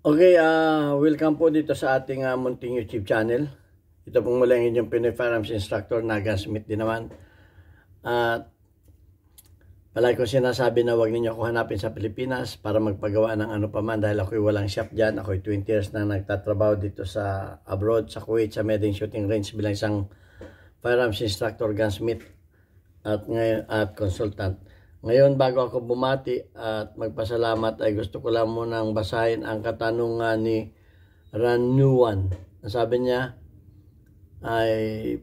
Okay, welcome po dito sa ating munting YouTube channel. Ito pong muli ang inyong Pinoy Firearms Instructor na Gunsmith din naman. At palagi ko sinasabi na huwag ninyo ako hanapin sa Pilipinas para magpagawa ng ano pa man dahil ako'y walang shop dyan. Ako'y 20 years na nagtatrabaho dito sa abroad, sa Kuwait, sa Meding Shooting Range bilang isang Firearms Instructor, Gunsmith at consultant. Ngayon, bago ako bumati at magpasalamat, ay gusto ko lang munang basahin ang katanungan ni Ranuan. Sabi niya, ay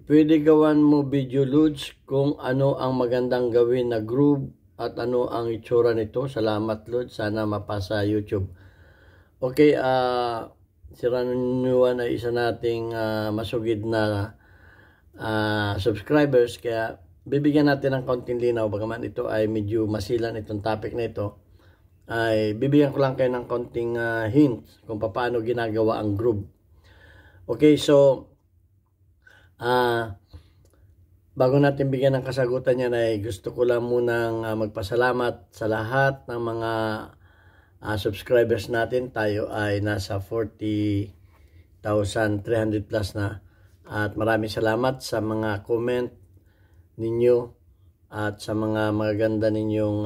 pwede gawan mo video Lods kung ano ang magandang gawin na groove at ano ang itsura nito. Salamat Lods, sana mapasa YouTube. Okay, si Ranuan ay isa nating masugid na subscribers, kaya bibigyan natin ng konting linaw. Bagaman ito ay medyo masilan itong topic na ito, ay bibigyan ko lang kayo ng konting hint kung paano ginagawa ang groove. Okay, so bago natin bigyan ng kasagutan yan, ay gusto ko lang munang magpasalamat sa lahat ng mga subscribers natin. Tayo ay nasa 40,300 plus na, at maraming salamat sa mga comment ninyo at sa mga magaganda ninyong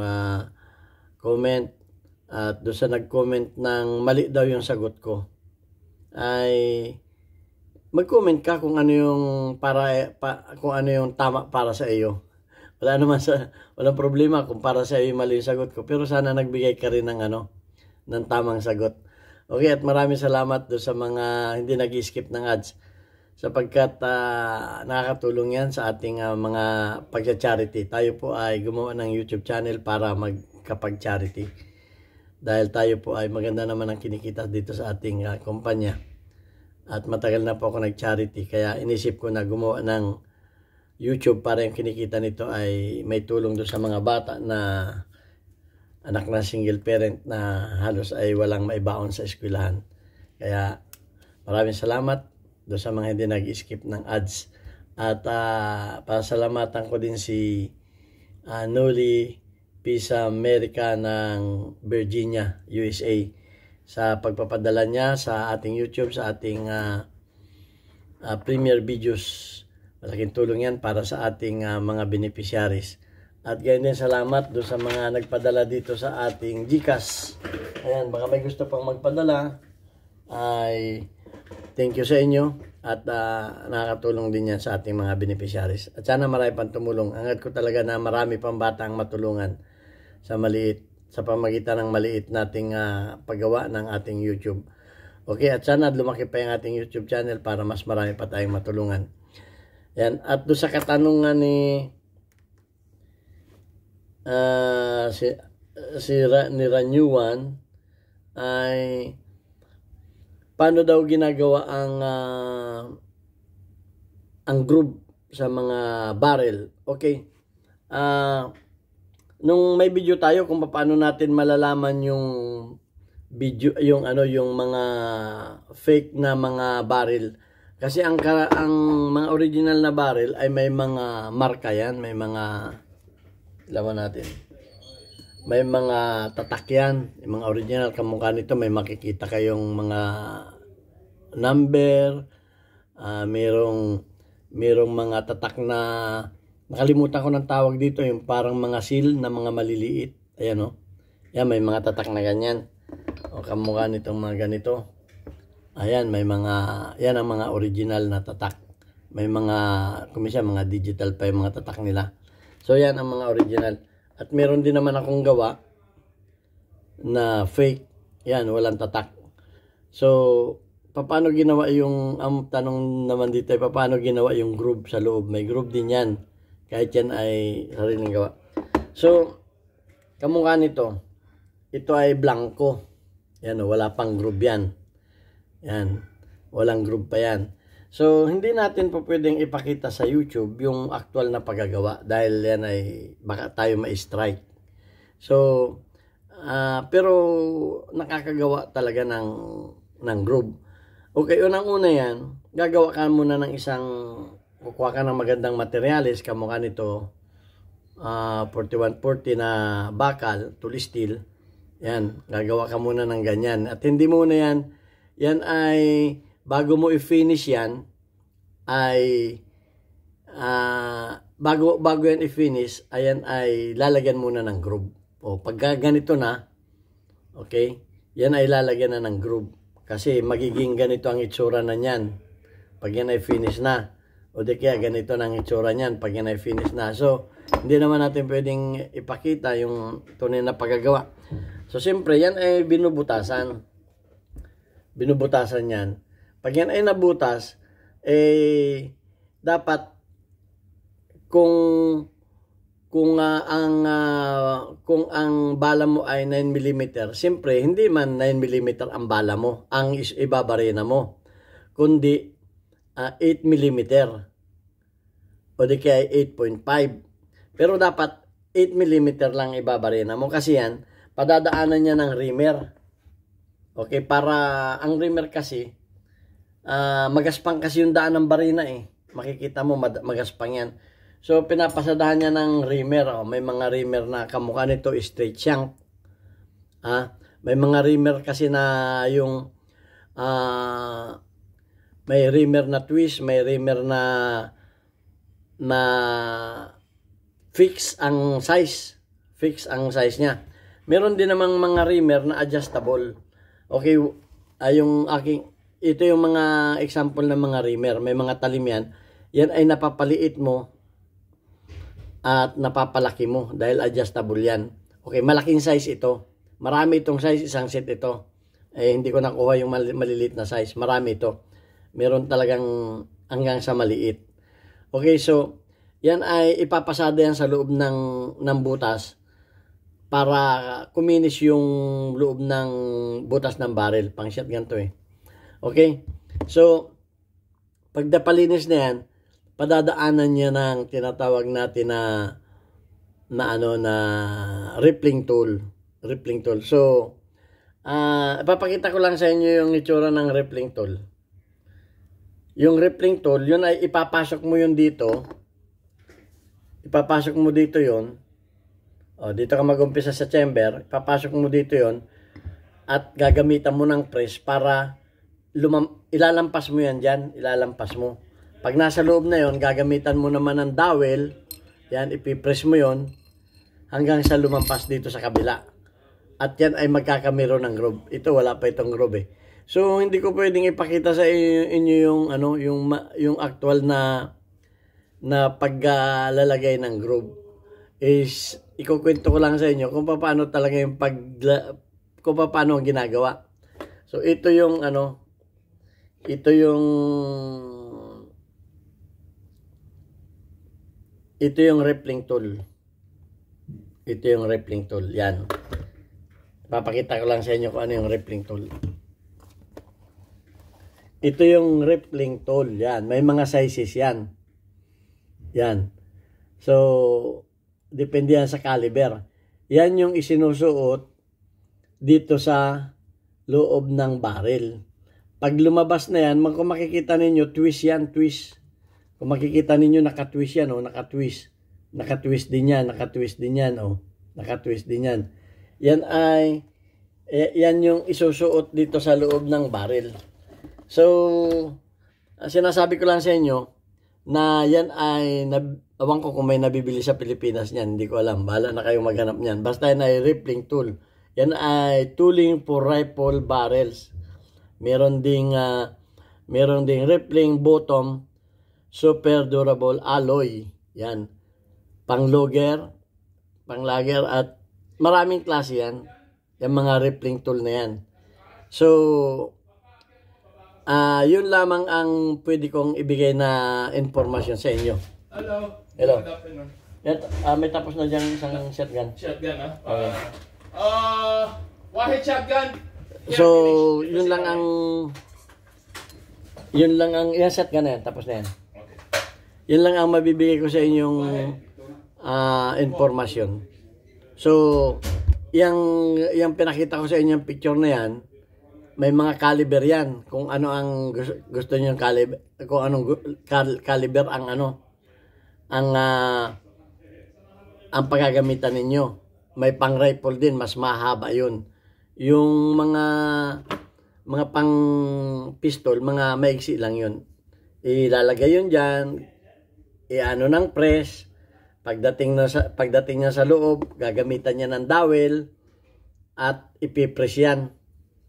comment. At doon sa nag-comment ng mali daw yung sagot ko, ay mag-comment ka kung ano yung kung ano yung tama para sa iyo. Walang problema kung para sa iyo mali yung sagot ko, pero sana nagbigay ka rin ng tamang sagot. Okay, at maraming salamat doon sa mga hindi nag-skip ng ads, sapagkat nakakatulong yan sa ating mga pagcha-charity. Tayo po ay gumawa ng YouTube channel para magkapag-charity, dahil tayo po ay maganda naman ang kinikita dito sa ating kumpanya, at matagal na po ako nag-charity, kaya inisip ko na gumawa ng YouTube para yung kinikita nito ay may tulong doon sa mga bata na anak na single parent na halos ay walang maibaon sa eskwelahan. Kaya maraming salamat doon sa mga hindi nag-skip ng ads. At pasalamatan ko din si Noli Pisa America ng Virginia, USA, sa pagpapadala niya sa ating YouTube, sa ating premiere videos. Malaking tulong yan para sa ating mga beneficiaries. At ganyan din salamat doon sa mga nagpadala dito sa ating GCash. Ayan, baka may gusto pang magpadala, ay thank you sa inyo, at nakakatulong din yan sa ating mga beneficiaries. At sana marami pang tumulong. Hangad ko talaga na marami pang bata ang matulungan sa pamagitan ng maliit nating paggawa ng ating YouTube. Okay, at sana lumaki pa yung ating YouTube channel para mas marami pa tayong matulungan. Yan. At doon sa katanungan ni ni Ranyuan, ay paano daw ginagawa ang groove sa mga barrel. Okay, nung may video tayo kung paano natin malalaman yung video, yung mga fake na mga barrel, kasi ang mga original na barrel ay may mga marka yan, may mga lawan natin, may mga tatak yan. Yung mga original kamukha nito, may makikita kayong mga number, merong mga tatak na nakalimutan ko ng tawag dito, yung parang mga seal na mga maliliit. Ayan o. Yan, may mga tatak na ganyan. O kamukha nitong mga ganito. Ayan, yan ang mga original na tatak. May mga, kumisya, mga digital pa yung mga tatak nila. So yan ang mga original. At meron din naman akong gawa na fake. Yan, walang tatak. So paano ginawa yung, ang tanong naman dito ay paano ginawa yung groove sa loob. May groove din yan, kahit yan ay sariling gawa. So kamukha nito, ito ay blanco. Yan, wala pang groove yan. Yan, walang groove pa yan. So hindi natin po pwedeng ipakita sa YouTube yung actual na paggagawa, dahil yan ay baka tayo ma-strike. So pero nakakagawa talaga ng groove. Okay, unang-una yan, gagawa ka muna ng kukuha ka ng magandang materyales, kamukha nito 4140 na bakal, tool steel. Yan, gagawa ka muna ng ganyan. At hindi muna yan ay, bago mo i-finish yan, ay, bago yan i-finish, ayan ay lalagyan muna ng groove. O, pagka ganito na, okay, yan ay lalagyan na ng groove. Kasi magiging ganito ang itsura na yan. Pag yan ay finish na. O di kaya ganito na ang itsura niyan pag yan ay finish na. So, hindi naman natin pwedeng ipakita yung tunay na paggagawa. So, siyempre, yan ay binubutasan. Binubutasan yan. Pag yan ay nabutas, dapat kung ang bala mo ay 9mm, siyempre, hindi man 9mm ang bala mo, ang ibabarena mo, kundi 8mm o di kaya 8.5. Pero dapat 8mm lang ibabarena mo kasi yan, padadaanan niya ng reamer. Okay, para ang reamer kasi, magaspang kasi yung daan ng barina eh. Makikita mo, magaspang yan. So, pinapasadahan niya ng reamer. Oh, may mga reamer na kamukha nito, straight shank. May mga reamer kasi na yung may reamer na twist, may reamer na fix ang size. Fix ang size niya. Meron din namang mga reamer na adjustable. Okay, ito yung mga example ng mga reamer. May mga talim yan. Yan ay napapaliit mo at napapalaki mo dahil adjustable yan. Okay, malaking size ito. Marami itong size, isang set ito. Hindi ko nakuha yung maliliit na size. Marami ito. Meron talagang hanggang sa maliit. Okay, so yan ay ipapasada yan sa loob ng butas para kuminis yung loob ng butas ng barrel. Pang shotgun to eh. Okay? So, pag napalinis na yan, padadaanan niya ng tinatawag natin na rippling tool. Rippling tool. So, ipapakita ko lang sa inyo yung itsura ng rippling tool. Yung rippling tool, yun ay ipapasok mo yun dito. Ipapasok mo dito yun. O, dito ka mag-umpisa sa chamber. Ipapasok mo dito yun. At gagamitan mo ng press para ilalampas mo yan dyan. Ilalampas mo. Pag nasa loob na yon, gagamitan mo naman ng dowel. Yan, ipipress mo yon hanggang sa lumampas dito sa kabila. At yan ay magkakamero ng groove. Ito, wala pa itong groove eh. So, hindi ko pwedeng ipakita sa inyo yung actual na paglalagay ng groove. Is, ikukwento ko lang sa inyo kung paano talaga yung kung paano ang ginagawa. So, ito yung rippling tool. Ito yung rippling tool. Yan. Papakita ko lang sa inyo kung ano yung rippling tool. Ito yung rippling tool. Yan. May mga sizes yan. Yan. So, depende yan sa caliber. Yan yung isinusuot dito sa loob ng barrel. Pag lumabas na yan, kung makikita ninyo, twist yan, twist. Kung makikita ninyo, nakatwist yan, nakatwist. Nakatwist din yan, nakatwist din yan, nakatwist din yan. Yan yung isusuot dito sa loob ng barrel. So, sinasabi ko lang sa inyo, na yan ay, awan ko kung may nabibili sa Pilipinas niyan, hindi ko alam, bahala na kayong maghanap niyan. Basta yan ay rippling tool. Yan ay tooling for rifle barrels. Meron ding rippling bottom, super durable alloy. Yan. Pang-logger, pang-lager, at maraming klase yan. Yung mga rippling tool na yan. So, yun lamang ang pwede kong ibigay na informasyon sa inyo. Hello. Hello. Good afternoon. May tapos na dyan isang shotgun. Shotgun, ha? Okay. Wahid shotgun. So, yun lang ang yan shotgun na yan. Tapos na yan. Okay. Yun lang ang mabibigay ko sa inyong informasyon. So, yung pinakita ko sa inyong picture na yan, may mga caliber yan. Kung ano ang gusto niyo yung caliber, kung anong caliber ang ang paggagamitan ninyo. may pang rifle din, mas mahaba yun. Yung mga pang pistol, mga maiksi lang yun. Ilalagay yun dyan, iano ng press, pagdating niya sa loob, gagamitan niya ng dowel, at ipipress yan.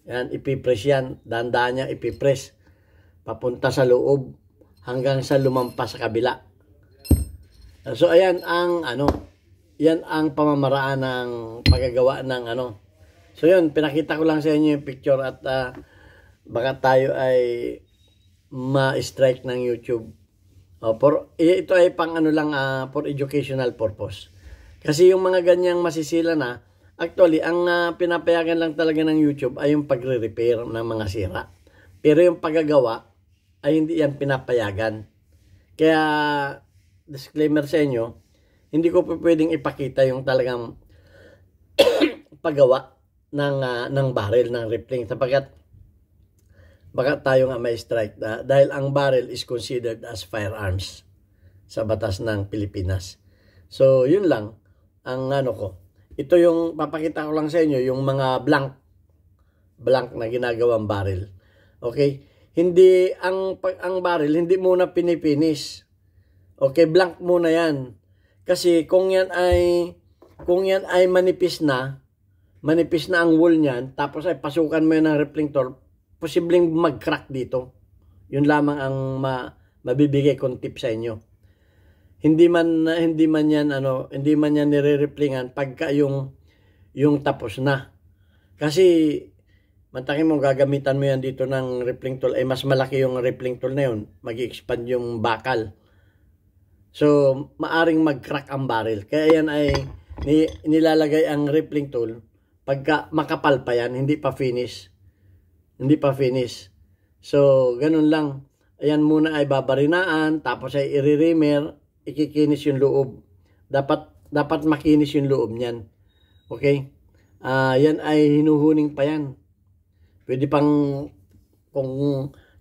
Yan, ipipress yan. Dahan-dahan niya ipipress. Papunta sa loob, hanggang sa lumampas sa kabila. So, ayan ang, yan ang pamamaraan ng paggagawa ng, So, yun, pinakita ko lang sa inyo yung picture at baka tayo ay ma-strike ng YouTube. Ito ay pang for educational purpose. Kasi yung mga ganyang masisila na, actually, ang pinapayagan lang talaga ng YouTube ay yung pagre-repair ng mga sira. Pero yung paggagawa ay hindi yan pinapayagan. Kaya, disclaimer sa inyo, hindi ko pwedeng ipakita yung talagang paggawa ng barrel, ng rifling, sapagkat baka tayo nga may strike dahil ang barrel is considered as firearms sa batas ng Pilipinas. So, yun lang ang ko. Ito yung papakita ko lang sa inyo, yung mga blank na ginagawang barrel. Okay? Hindi ang barrel hindi muna pinipinis. Okay, blank muna 'yan. Kasi kung yan ay manipis na ang wool niyan, tapos ay pasukan mo yan ng reflector, posibleng mag-crack dito. Yun lamang ang mabibigay kong tip sa inyo. Hindi man yan nire-replingan pagka yung tapos na. Kasi mantakin mo gagamitan mo yan dito ng rippling tool, ay mas malaki yung rippling tool na yun, mag-expand yung bakal. So, maaring mag-crack ang barrel. Kaya yan ay nilalagay ang rippling tool pagka makapal pa yan, hindi pa finish. So, ganun lang. Ayan muna ay babarinaan, tapos ay i-reamer, ikikinis yung loob. Dapat makinis yung loob niyan. Okay? Yan ay hinuhuning pa yan. Pwede pang, kung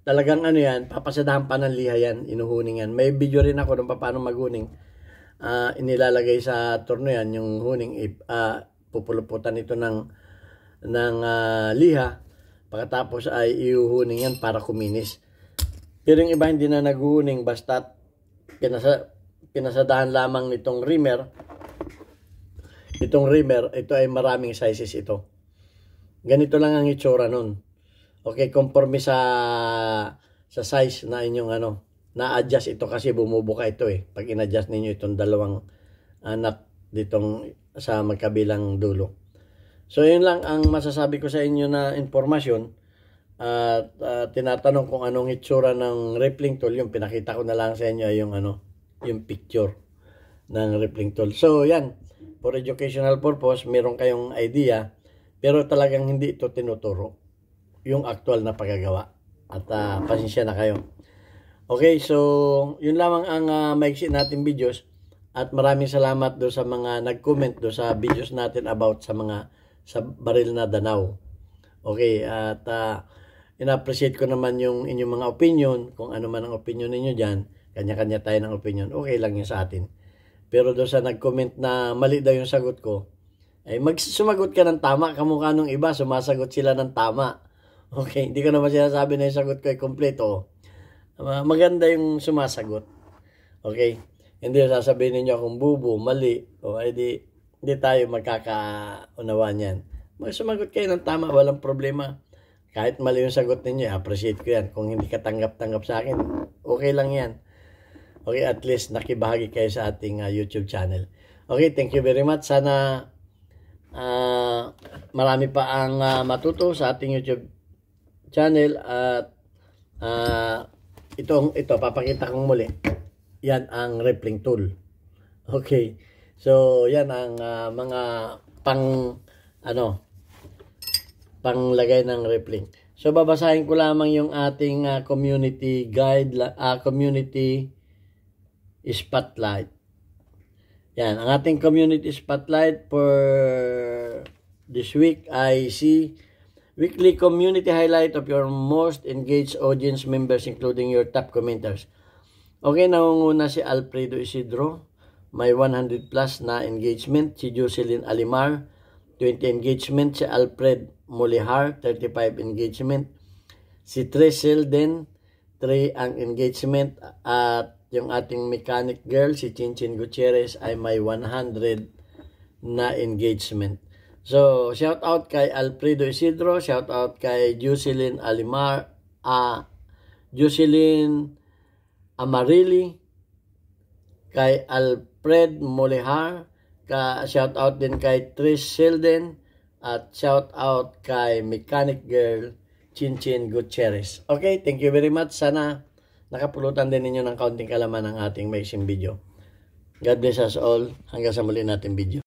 talagang yan, papasadahan pa ng liha yan, inuhuning yan. May video rin ako kung paano maghuning. Inilalagay sa torno yan, yung huning, pupuluputan ito ng liha. Pagkatapos ay iuhuning yan para kuminis. Pero yung iba hindi na naghuhuning, basta pinasadahan lamang nitong reamer. Itong reamer, ito ay maraming sizes ito. Ganito lang ang itsura nun. Okay, conforme sa size na inyong na-adjust ito kasi bumubuka ito eh. Pag in-adjust ninyo itong dalawang nut ditong sa magkabilang dulo. So, yun lang ang masasabi ko sa inyo na informasyon. At tinatanong kung anong itsura ng rippling tool. Yung pinakita ko na lang sa inyo ay yung picture ng rippling tool. So, yan. For educational purpose, meron kayong idea. Pero talagang hindi ito tinuturo yung actual na paggagawa. At pasensya na kayo. Okay, so yun lamang ang maiksi natin videos. At maraming salamat do sa mga nag-comment do sa videos natin about sa baril na Danau. Okay, at ina-appreciate ko naman yung inyong mga opinion. Kung ano man ang opinion ninyo dyan, kanya-kanya tayo ng opinion. Okay lang yun sa atin. Pero do sa nag-comment na mali daw yung sagot ko, ay sumagot ka ng tama. Kamukha nung iba, sumasagot sila ng tama. Okay, hindi ko naman sinasabi na yung sagot ko ay kompleto. Maganda yung sumasagot. Okay, hindi sasabihin ninyo akong bubo, mali. O ay di tayo magkakaunawaan yan. Sumagot kayo ng tama, walang problema. Kahit mali yung sagot ninyo, appreciate ko yan. Kung hindi ka tanggap-tanggap sa akin, okay lang yan. Okay, at least nakibahagi kayo sa ating YouTube channel. Okay, thank you very much. Sana marami pa ang matuto sa ating YouTube channel at ito papakita kong muli. Yan ang rippling tool. Okay. So yan ang mga panglagay ng rippling. So babasahin ko lamang yung ating community guide, community spotlight. Yan, ang ating community spotlight for this week ay weekly community highlight of your most engaged audience members including your top commenters. Okay, nangunguna si Alfredo Isidro, may 100 plus na engagement. Si Jocelyn Alimar, 20 engagement. Si Alfred Mulihar, 35 engagement. Si Tres Selden, 3 ang engagement. At yung ating mechanic girl, si Chinchin Gutierrez, ay may 100 na engagement. So, shout out kay Alfredo Isidro, shout out kay Jocelyn Alimar, Jocelyn Amarili, kay Alfred Molihar, shout out din kay Trish Selden, at shout out kay Mechanic Girl Chinchin Gutierrez. Okay, thank you very much. Sana nakapulutan din ninyo ng kaunting kalaman ng ating maiksing video. God bless us all. Hanggang sa muli natin video.